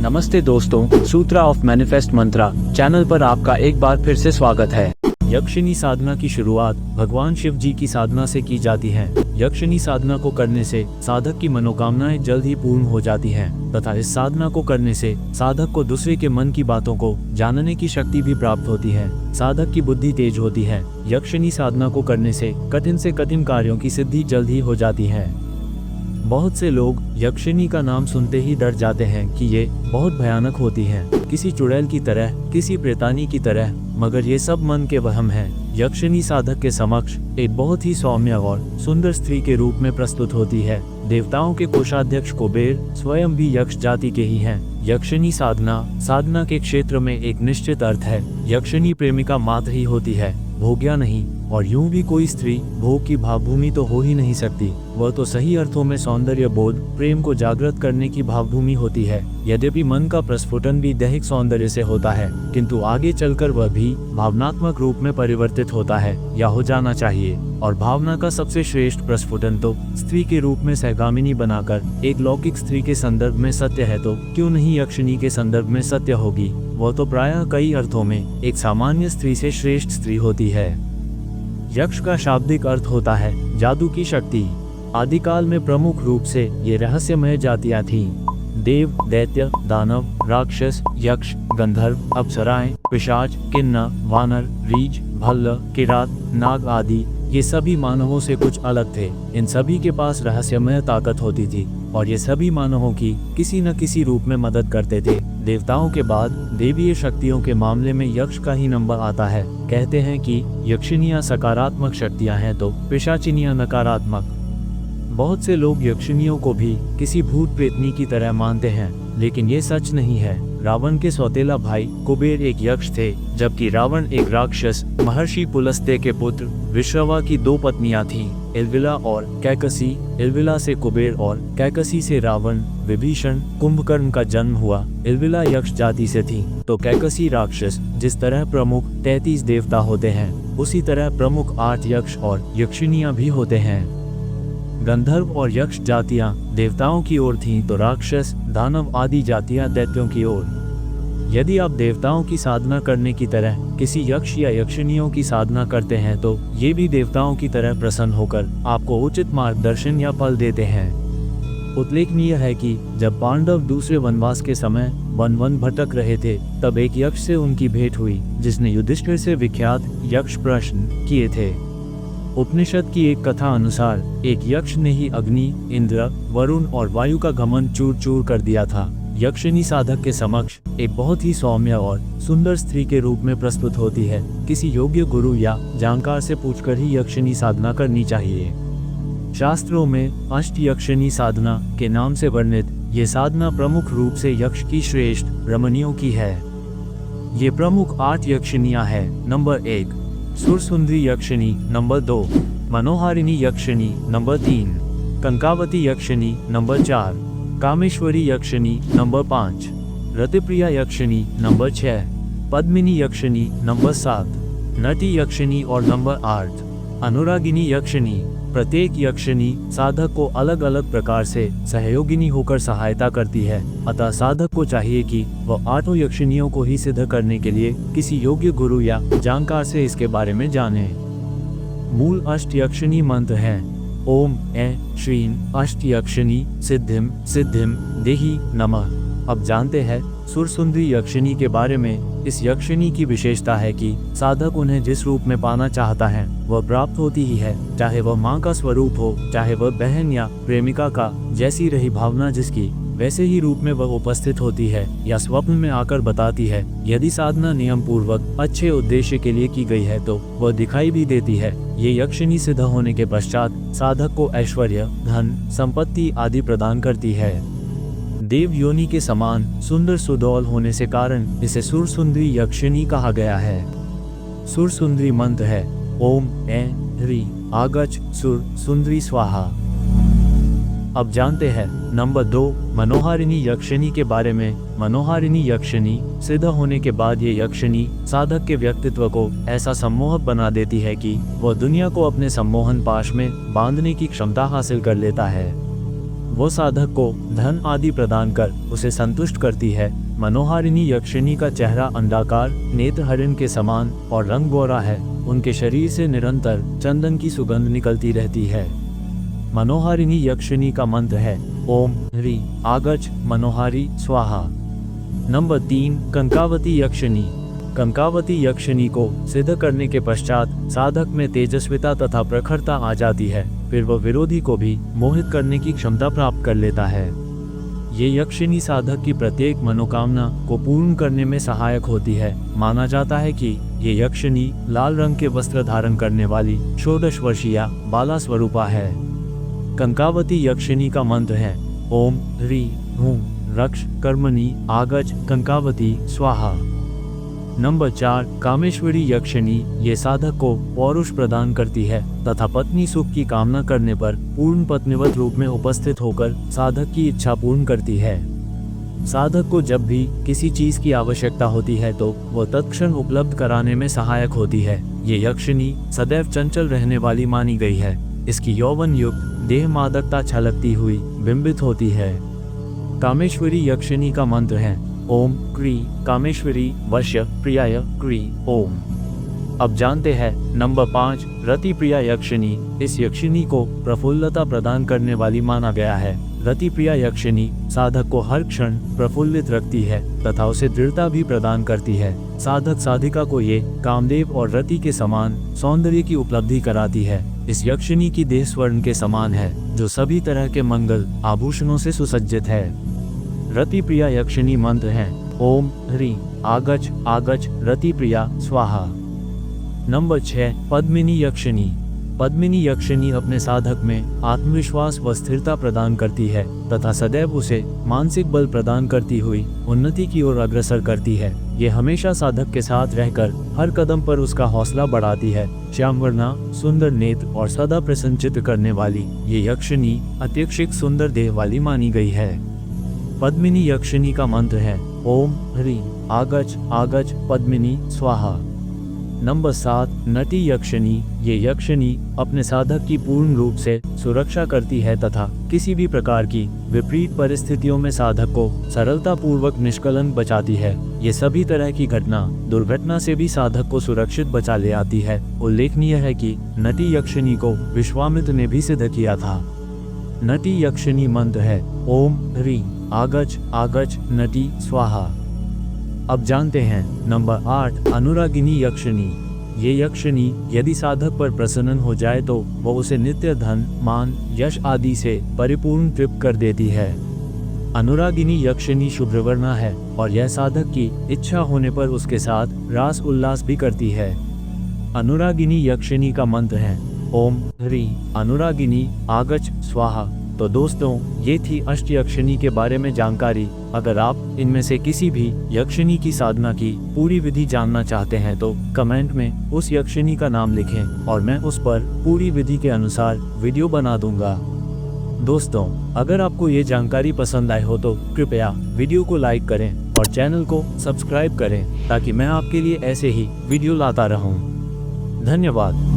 नमस्ते दोस्तों, सूत्रा of manifest Mantra channel पर आपका एक बार फिर से स्वागत है। यक्षिणी साधना की शुरुआत भगवान शिव जी की साधना से की जाती है। यक्षिणी साधना को करने से साधक की मनोकामनाएं जल्द ही पूर्ण हो जाती हैं तथा इस साधना को करने से साधक को दूसरे के मन की बातों को जानने की शक्ति भी प्राप्त होती है। साधक की बुद्धि तेज होती है। यक्षिणी साधना को करने से कठिन कार्यों की सिद्धि जल्द ही हो जाती है। बहुत से लोग यक्षिणी का नाम सुनते ही डर जाते हैं कि ये बहुत भयानक होती है, किसी चुड़ैल की तरह, किसी प्रेतानी की तरह, मगर ये सब मन के वहम है। यक्षिणी साधक के समक्ष एक बहुत ही सौम्य और सुंदर स्त्री के रूप में प्रस्तुत होती है। देवताओं के कोषाध्यक्ष कुबेर स्वयं भी यक्ष जाति के ही हैं। यक्षिणी साधना के क्षेत्र में एक निश्चित अर्थ है। यक्षिणी प्रेमिका मात्र ही होती है, भोग्या नहीं, और यूं भी कोई स्त्री भोग की भावभूमि तो हो ही नहीं सकती। वह तो सही अर्थों में सौंदर्य बोध, प्रेम को जागृत करने की भावभूमि होती है। यद्यपि मन का प्रस्फुटन भी दैहिक सौंदर्य से होता है, किंतु आगे चलकर वह भी भावनात्मक रूप में परिवर्तित होता है या हो जाना चाहिए। और भावना का सबसे श्रेष्ठ प्रस्फुटन तो स्त्री के रूप में सहगामिनी बनाकर एक लौकिक स्त्री के संदर्भ में सत्य है, तो क्यों नहीं यक्षिणी के संदर्भ में सत्य होगी। वह तो प्रायः कई अर्थों में एक सामान्य स्त्री से श्रेष्ठ स्त्री होती है। यक्ष का शाब्दिक अर्थ होता है जादू की शक्ति। आदिकाल में प्रमुख रूप से ये रहस्यमय जातियां थीं। देव, दैत्य, दानव, राक्षस, यक्ष, गंधर्व, अप्सराएं, पिशाच, किन्नर, वानर, रीछ, भल्ल, किरात, नाग आदि ये सभी मानवों से कुछ अलग थे। इन सभी के पास रहस्यमय ताकत होती थी और ये सभी मानवों की किसी न किसी रूप में मदद करते थे। देवताओं के बाद देवीय शक्तियों के मामले में यक्ष का ही नंबर आता है। कहते हैं कि यक्षिणियां सकारात्मक शक्तियां हैं तो पिशाचिनियां नकारात्मक। बहुत से लोग यक्षिणियों को भी किसी भूत प्रेतनी की तरह मानते हैं, लेकिन ये सच नहीं है। रावण के सौतेला भाई कुबेर एक यक्ष थे, जबकि रावण एक राक्षस। महर्षि पुलस्त्य के पुत्र विश्रवा की दो पत्नियां थीं, इलविला और कैकसी। इलविला से कुबेर और कैकसी से रावण, विभीषण, कुंभकर्ण का जन्म हुआ। इलविला यक्ष जाति से थी तो कैकसी राक्षस। जिस तरह प्रमुख 33 देवता होते हैं, उसी तरह प्रमुख 8 यक्ष और यक्षिणियां भी होते हैं। गंधर्व और यक्ष जातियां देवताओं की ओर थीं तो राक्षस, दानव आदि जातियां दैत्यों की ओर। यदि आप देवताओं की साधना करने की तरह किसी यक्ष या यक्षिणियों की साधना करते हैं तो ये भी देवताओं की तरह प्रसन्न होकर आपको उचित मार्गदर्शन या फल देते हैं। उल्लेखनीय है कि जब पांडव दूसरे वनवास के समय वन भटक रहे थे, तब एक यक्ष से उनकी भेंट हुई, जिसने युधिष्ठिर से विख्यात यक्ष प्रश्न किए थे। उपनिषद की एक कथा अनुसार एक यक्ष ने ही अग्नि, इंद्र, वरुण और वायु का घमंड चूर चूर कर दिया था। यक्षिणी साधक के समक्ष एक बहुत ही सौम्य और सुंदर स्त्री के रूप में प्रस्तुत होती है। किसी योग्य गुरु या जानकार से पूछकर ही यक्षिणी साधना करनी चाहिए। शास्त्रों में अष्ट यक्षिणी साधना के नाम से वर्णित ये साधना प्रमुख रूप से यक्ष की श्रेष्ठ रमणियों की है। ये प्रमुख 8 यक्षिणियां हैं। नंबर 1 सुरसुंदरी यक्षिणी, नंबर 2 मनोहारिणी यक्षिणी, नंबर 3 कंकावती यक्षिणी, नंबर 4 कामेश्वरी यक्षिणी, नंबर 5 रतिप्रिया यक्षिणी, नंबर 6 पद्मिनी यक्षिणी, नंबर 7 नटी यक्षिणी और नंबर 8 अनुरागिनी यक्षिणी। प्रत्येक यक्षिणी साधक को अलग अलग प्रकार से सहयोगिनी होकर सहायता करती है, अतः साधक को चाहिए कि वह 8 यक्षिणियों को ही सिद्ध करने के लिए किसी योग्य गुरु या जानकार से इसके बारे में जाने। मूल अष्ट यक्षिणी मंत्र है ओम ऐ श्रीं अष्ट यक्षिणी सिद्धिम सिद्धिम देहि नमः। अब जानते हैं सुरसुंदरी यक्षिणी के बारे में। इस यक्षिणी की विशेषता है कि साधक उन्हें जिस रूप में पाना चाहता है वह प्राप्त होती ही है, चाहे वह माँ का स्वरूप हो, चाहे वह बहन या प्रेमिका का। जैसी रही भावना जिसकी, वैसे ही रूप में वह उपस्थित होती है या स्वप्न में आकर बताती है। यदि साधना नियम पूर्वक अच्छे उद्देश्य के लिए की गई है तो वह दिखाई भी देती है। ये यक्षिणी सिद्ध होने के पश्चात साधक को ऐश्वर्य, धन, संपत्ति आदि प्रदान करती है। देव योनि के समान सुंदर सुडौल होने से कारण इसे सुरसुंदरी यक्षिणी कहा गया है। सुरसुंदरी मंत्र है ओम ऐ ह्री आगच सुर सुंदरी स्वाहा। अब जानते हैं नंबर 2 मनोहारिणी यक्षिणी के बारे में। मनोहारिणी यक्षिणी सिद्ध होने के बाद ये यक्षिणी साधक के व्यक्तित्व को ऐसा सम्मोहक बना देती है कि वह दुनिया को अपने सम्मोहन पाश में बांधने की क्षमता हासिल कर लेता है। वो साधक को धन आदि प्रदान कर उसे संतुष्ट करती है। मनोहारिणी यक्षिणी का चेहरा अंडाकार, नेत्र हरिण के समान और रंग गोरा है। उनके शरीर से निरंतर चंदन की सुगंध निकलती रहती है। मनोहारिणी यक्षिणी का मंत्र है ओम ह्री आगच मनोहारी स्वाहा। नंबर 3, कंकावती यक्षिणी। कंकावती यक्षिणी को सिद्ध करने के पश्चात साधक में तेजस्विता तथा प्रखरता आ जाती है। फिर वह विरोधी को भी मोहित करने की क्षमता प्राप्त कर लेता है। ये यक्षिणी साधक की प्रत्येक मनोकामना को पूर्ण करने में सहायक होती है। माना जाता है कि ये यक्षिणी लाल रंग के वस्त्र धारण करने वाली षोडश वर्षीय बाला स्वरूपा है। कंकावती यक्षिणी का मंत्र है ओम ह्री हूं रक्ष कर्मणि आगच कंकावती स्वाहा। नंबर 4, कामेश्वरी यक्षिणी। ये साधक को पौरुष प्रदान करती है तथा पत्नी सुख की कामना करने पर पूर्ण पत्नीवत रूप में उपस्थित होकर साधक की इच्छा पूर्ण करती है। साधक को जब भी किसी चीज की आवश्यकता होती है तो वह तत्क्षण उपलब्ध कराने में सहायक होती है। ये यक्षिणी सदैव चंचल रहने वाली मानी गई है। इसकी यौवन युक्त देह मादकता छलकती हुई बिंबित होती है। कामेश्वरी यक्षिणी का मंत्र है ओम क्री कामेश्वरी वश्य प्रियाय क्री ओम। अब जानते हैं नंबर 5, रति प्रिया यक्षिणी। इस यक्षिणी को प्रफुल्लता प्रदान करने वाली माना गया है। रति प्रिया यक्षिणी साधक को हर क्षण प्रफुल्लित रखती है तथा उसे दृढ़ता भी प्रदान करती है। साधक साधिका को ये कामदेव और रति के समान सौंदर्य की उपलब्धि कराती है। इस यक्षिणी की देह स्वर्ण के समान है जो सभी तरह के मंगल आभूषणों से सुसज्जित है। रति प्रिया यक्षिणी मंत्र है ओम ह्री आगच आगच रति प्रिया स्वाहा। नंबर 6, पद्मिनी यक्षिणी। पद्मिनी यक्षिणी अपने साधक में आत्मविश्वास व स्थिरता प्रदान करती है तथा सदैव उसे मानसिक बल प्रदान करती हुई उन्नति की ओर अग्रसर करती है। ये हमेशा साधक के साथ रहकर हर कदम पर उसका हौसला बढ़ाती है। श्यामवर्णा, सुंदर नेत्र और सदा प्रसन्नचित्त करने वाली ये यक्षिणी अत्यधिक सुंदर देह वाली मानी गई है। पद्मिनी यक्षिणी का मंत्र है ओम ह्री आगच आगच पद्मिनी स्वाहा। नंबर 7, नटी यक्षिणी। ये यक्षिणी अपने साधक की पूर्ण रूप से सुरक्षा करती है तथा किसी भी प्रकार की विपरीत परिस्थितियों में साधक को सरलता पूर्वक निष्कलंक बचाती है। ये सभी तरह की घटना दुर्घटना से भी साधक को सुरक्षित बचा ले आती है। उल्लेखनीय है कि नटी यक्षिणी को विश्वामित्र ने भी सिद्ध किया था। नटी यक्षिणी मंत्र है ओम ह्री आगच आगच नटी स्वाहा। अब जानते हैं नंबर 8, अनुरागिनी यक्षिणी। ये यक्षिणी यदि साधक पर प्रसन्न हो जाए तो वह उसे नित्य धन मान यश आदि से परिपूर्ण तृप्त कर देती है। अनुरागिनी यक्षिणी शुभ्रवर्णा है और यह साधक की इच्छा होने पर उसके साथ रास उल्लास भी करती है। अनुरागिनी यक्षिणी का मंत्र है ओम ह्री अनुरागिनी आगच स्वाहा। तो दोस्तों, ये थी अष्ट यक्षिणी के बारे में जानकारी। अगर आप इनमें से किसी भी यक्षिणी की साधना की पूरी विधि जानना चाहते हैं तो कमेंट में उस यक्षिणी का नाम लिखें और मैं उस पर पूरी विधि के अनुसार वीडियो बना दूंगा। दोस्तों, अगर आपको ये जानकारी पसंद आए हो तो कृपया वीडियो को लाइक करें और चैनल को सब्सक्राइब करें ताकि मैं आपके लिए ऐसे ही वीडियो लाता रहूं। धन्यवाद।